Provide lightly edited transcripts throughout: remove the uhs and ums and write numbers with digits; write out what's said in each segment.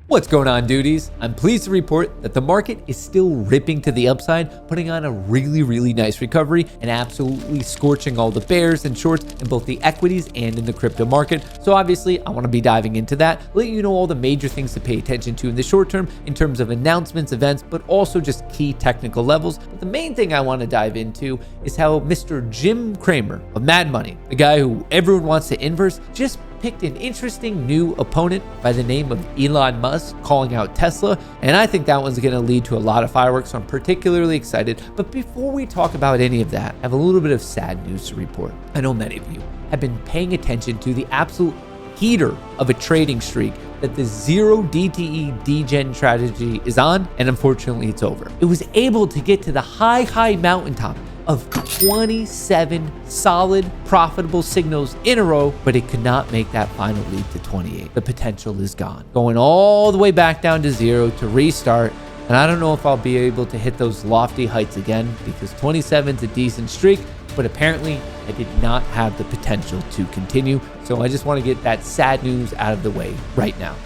What's going on, dudes? I'm pleased to report that the market is still ripping to the upside, putting on a really nice recovery and absolutely scorching all the bears and shorts in both the equities and in the crypto market. So obviously I want to be diving into that, letting you know all the major things to pay attention to in the short term in terms of announcements, events, but also just key technical levels. But the main thing I want to dive into is how Mr. Jim Cramer of Mad Money, the guy who everyone wants to inverse, just picked an interesting new opponent by the name of Elon Musk, calling out Tesla, and I think that one's going to lead to a lot of fireworks, so I'm particularly excited. But before we talk about any of that, I have a little bit of sad news to report. I know many of you have been paying attention to the absolute heater of a trading streak that the zero DTE degen strategy is on, and unfortunately it's over. It was able to get to the high mountaintop of 27 solid profitable signals in a row, but it could not make that final leap to 28. The potential is gone, going all the way back down to zero to restart. And I don't know if I'll be able to hit those lofty heights again, because 27 is a decent streak, but apparently I did not have the potential to continue. So I just want to get that sad news out of the way right now.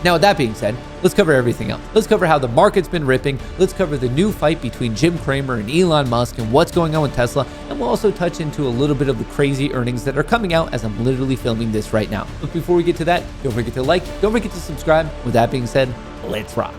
Now, with that being said, let's cover everything else. Let's cover how the market's been ripping. Let's cover the new fight between Jim Cramer and Elon Musk and what's going on with Tesla. And we'll also touch into a little bit of the crazy earnings that are coming out as I'm literally filming this right now. But before we get to that, don't forget to like, don't forget to subscribe. With that being said, let's rock.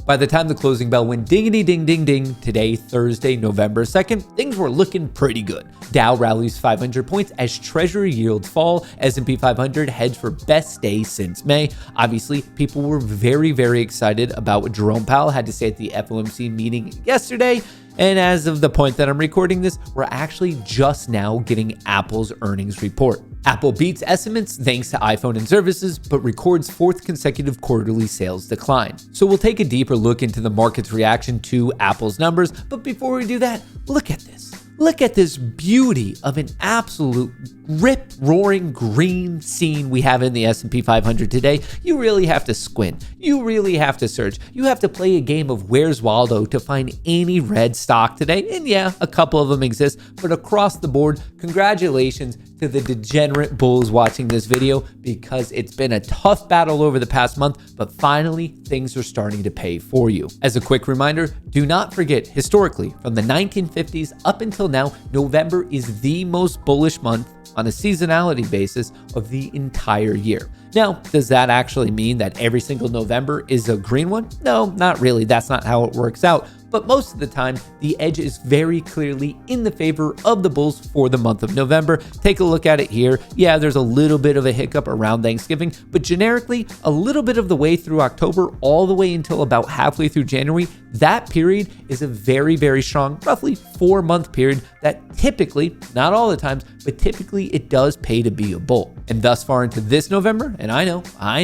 By the time the closing bell went dingity ding ding ding today, Thursday, November 2nd, things were looking pretty good. Dow rallies 500 points as treasury yields fall. S&P 500 heads for best day since May. Obviously, people were very excited about what Jerome Powell had to say at the FOMC meeting yesterday. And as of the point that I'm recording this, we're actually just now getting Apple's earnings report. Apple beats estimates thanks to iPhone and services, but records fourth consecutive quarterly sales decline. So we'll take a deeper look into the market's reaction to Apple's numbers. But before we do that, look at this. Look at this beauty of an absolute rip-roaring green scene we have in the S&P 500 today. You really have to squint. You really have to search. You have to play a game of Where's Waldo to find any red stock today. And yeah, a couple of them exist, but across the board, congratulations to the degenerate bulls watching this video, because it's been a tough battle over the past month, but finally things are starting to pay for you. As a quick reminder, do not forget, historically, from the 1950s up until now, November is the most bullish month on a seasonality basis of the entire year. Now, does that actually mean that every single November is a green one? No, not really. That's not how it works out. But most of the time, the edge is very clearly in the favor of the bulls for the month of November. Take a look at it here. Yeah, there's a little bit of a hiccup around Thanksgiving, but generically, a little bit of the way through October, all the way until about halfway through January, that period is a very strong, roughly 4-month period that typically, not all the times, but typically it does pay to be a bull. And thus far into this November, and I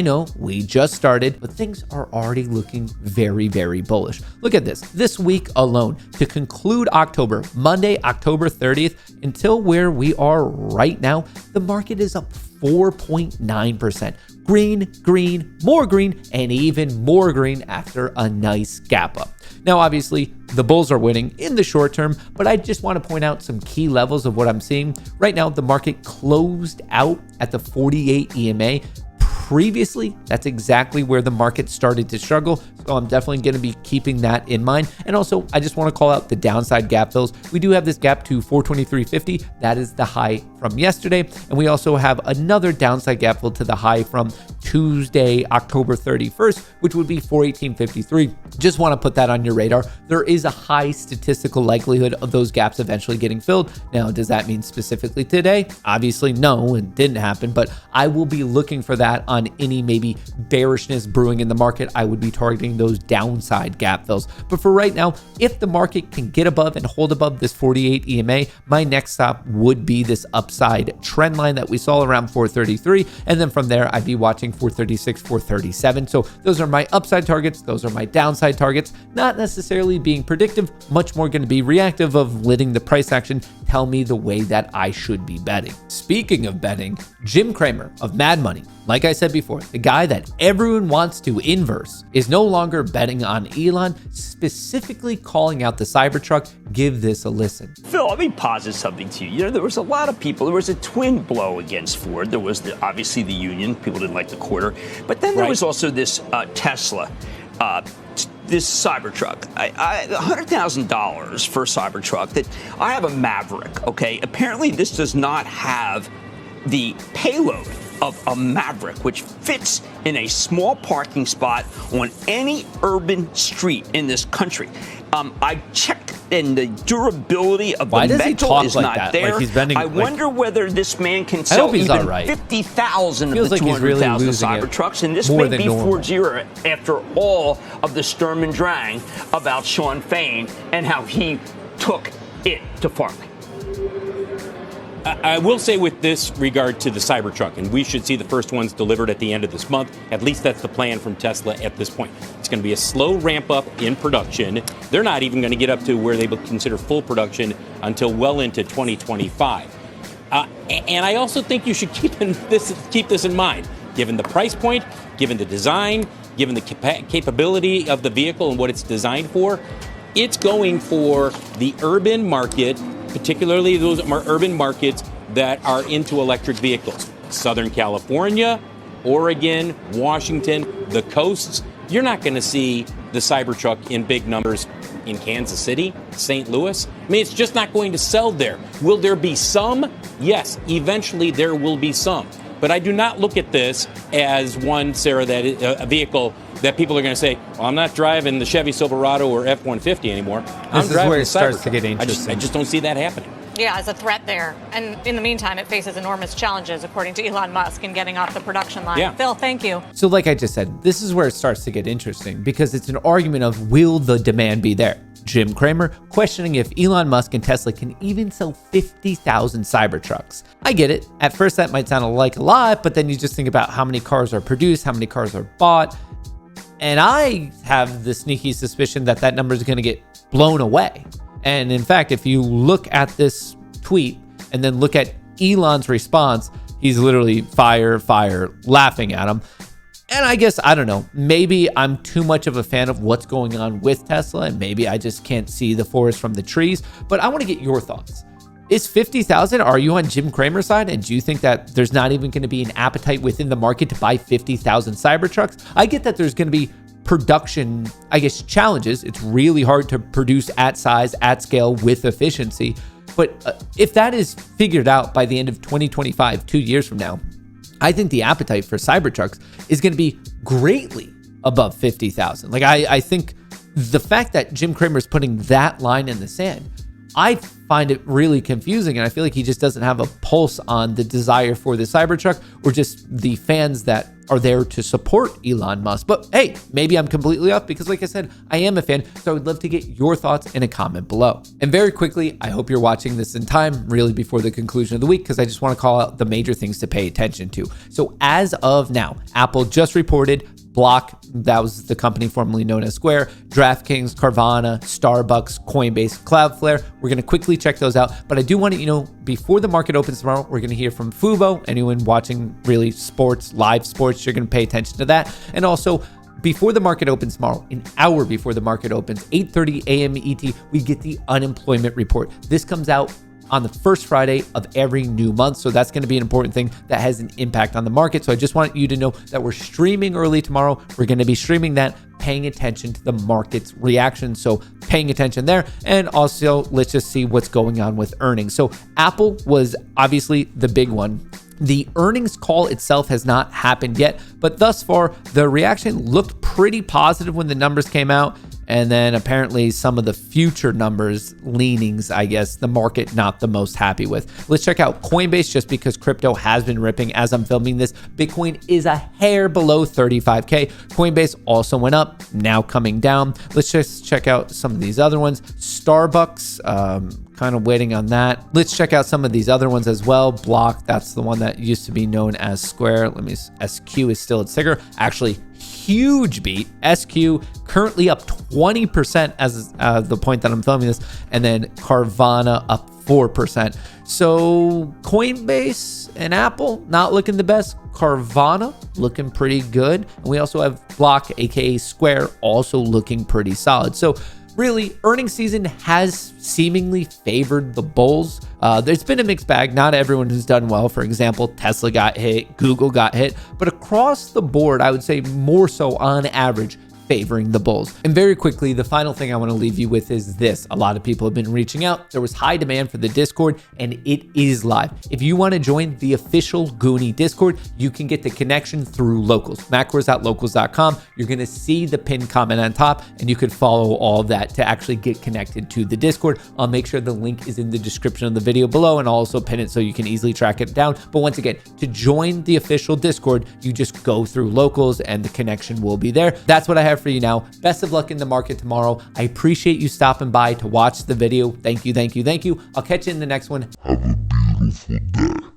know, we just started, but things are already looking very bullish. Look at this. This week alone, to conclude October, Monday, October 30th, until where we are right now, the market is up 4.9%. Green, more green, and even more green after a nice gap up. Now, obviously, the bulls are winning in the short term, but I just want to point out some key levels of what I'm seeing. Right now, the market closed out at the 48 EMA. Previously, that's exactly where the market started to struggle. So I'm definitely going to be keeping that in mind. And also, I just want to call out the downside gap fills. We do have this gap to 423.50. That is the high from yesterday. And we also have another downside gap fill to the high from Tuesday, October 31st, which would be 418.53. Just want to put that on your radar. There is a high statistical likelihood of those gaps eventually getting filled. Now, does that mean specifically today? Obviously, no, it didn't happen, but I will be looking for that on any maybe bearishness brewing in the market. I would be targeting those downside gap fills. But for right now, if the market can get above and hold above this 48 EMA, my next stop would be this upside trend line that we saw around 433. And then from there, I'd be watching 436, 437. So those are my upside targets. Those are my downside targets, not necessarily being predictive, much more going to be reactive of letting the price action tell me the way that I should be betting. Speaking of betting, Jim Cramer of Mad Money like I said before, the guy that everyone wants to inverse is no longer betting on Elon, specifically calling out the Cybertruck. Give this a listen. Phil, let me posit something to you. You know, there was a lot of people. There was a twin blow against Ford. There was obviously the union. People didn't like the quarter. But then there was also this Tesla, this Cybertruck. $100,000 for a Cybertruck. That I have a Maverick, okay? Apparently this does not have the payload of a Maverick, which fits in a small parking spot on any urban street in this country. I checked, and the durability of the metal is not there. Like he's bending, I wonder whether this man can sell even 50,000 of the 200,000 Cybertrucks, and this may be Ford's era after all of the Sturm and Drang about Sean Fain and how he took it to farming. I will say with this regard to the Cybertruck, and we should see the first ones delivered at the end of this month. At least that's the plan from Tesla at this point. It's going to be a slow ramp up in production. They're not even going to get up to where they would consider full production until well into 2025. And I also think you should keep this in mind, given the price point, given the design, given the capability of the vehicle and what it's designed for. It's going for the urban market, particularly those urban markets that are into electric vehicles. Southern California, Oregon, Washington, the coasts. You're not going to see the Cybertruck in big numbers in Kansas City, St. Louis. I mean, it's just not going to sell there. Will there be some? Yes, eventually there will be some. But I do not look at this as one, Sarah, that is a vehicle that people are going to say, well, I'm not driving the Chevy Silverado or F-150 anymore. This is where it starts to get interesting. I just don't see that happening. Yeah, as a threat there. And in the meantime, it faces enormous challenges, according to Elon Musk, in getting off the production line. Yeah. Phil, thank you. So like I just said, this is where it starts to get interesting because it's an argument of will the demand be there? Jim Cramer questioning if Elon Musk and Tesla can even sell 50,000 Cybertrucks. I get it. At first, that might sound like a lot, but then you just think about how many cars are produced, how many cars are bought. And I have the sneaky suspicion that that number is going to get blown away. And in fact, if you look at this tweet and then look at Elon's response, he's literally fire, laughing at him. And I guess, I don't know, maybe I'm too much of a fan of what's going on with Tesla, and maybe I just can't see the forest from the trees. But I want to get your thoughts. Is 50,000, are you on Jim Cramer's side? And do you think that there's not even going to be an appetite within the market to buy 50,000 Cybertrucks? I get that there's going to be production, I guess, challenges. It's really hard to produce at size, at scale, with efficiency. But if that is figured out by the end of 2025, 2 years from now, I think the appetite for Cybertrucks is going to be greatly above 50,000. Like, I think the fact that Jim Cramer is putting that line in the sand, I find it really confusing, and I feel like he just doesn't have a pulse on the desire for the Cybertruck or just the fans that are there to support Elon Musk. But hey, maybe I'm completely off because, like I said, I am a fan, so I would love to get your thoughts in a comment below. And very quickly, I hope you're watching this in time, really before the conclusion of the week, because I just want to call out the major things to pay attention to. So as of now, Apple just reported Block, that was the company formerly known as Square, DraftKings, Carvana, Starbucks, Coinbase, Cloudflare. We're going to quickly check those out. But I do want to, before the market opens tomorrow, we're going to hear from Fubo. Anyone watching really sports, live sports, you're going to pay attention to that. And also, before the market opens tomorrow, an hour before the market opens, 8:30 a.m. ET, we get the unemployment report. This comes out on the first Friday of every new month. So that's going to be an important thing that has an impact on the market. So I just want you to know that we're streaming early tomorrow. We're going to be streaming that, paying attention to the market's reaction. So paying attention there. And also, let's just see what's going on with earnings. So Apple was obviously the big one. The earnings call itself has not happened yet, but thus far, the reaction looked pretty positive when the numbers came out. And then apparently some of the future numbers, leanings, I guess, the market not the most happy with. Let's check out Coinbase just because crypto has been ripping as I'm filming this. Bitcoin is a hair below 35K. Coinbase also went up, now coming down. Let's just check out some of these other ones. Starbucks, kind of waiting on that. Let's check out some of these other ones as well. Block, that's the one that used to be known as Square. SQ is still its ticker. Actually, huge beat. SQ currently up 20% as the point that I'm filming this, and then Carvana up 4%. So Coinbase and Apple not looking the best. Carvana looking pretty good. And we also have Block, aka Square, also looking pretty solid. So really, earnings season has seemingly favored the bulls. There's been a mixed bag. Not everyone has done well. For example, Tesla got hit, Google got hit, but across the board, I would say more so on average, favoring the bulls. And very quickly, the final thing I want to leave you with is this. A lot of people have been reaching out. There was high demand for the Discord, and it is live. If you want to join the official Goonie Discord, you can get the connection through Locals, macros.locals.com. You're going to see the pinned comment on top, and you could follow all of that to actually get connected to the Discord. I'll make sure the link is in the description of the video below, and I'll also pin it so you can easily track it down. But once again, to join the official Discord, you just go through Locals, and the connection will be there. That's what I have for you now. Best of luck in the market tomorrow. I appreciate you stopping by to watch the video. Thank you, thank you, thank you. I'll catch you in the next one. Have a beautiful day.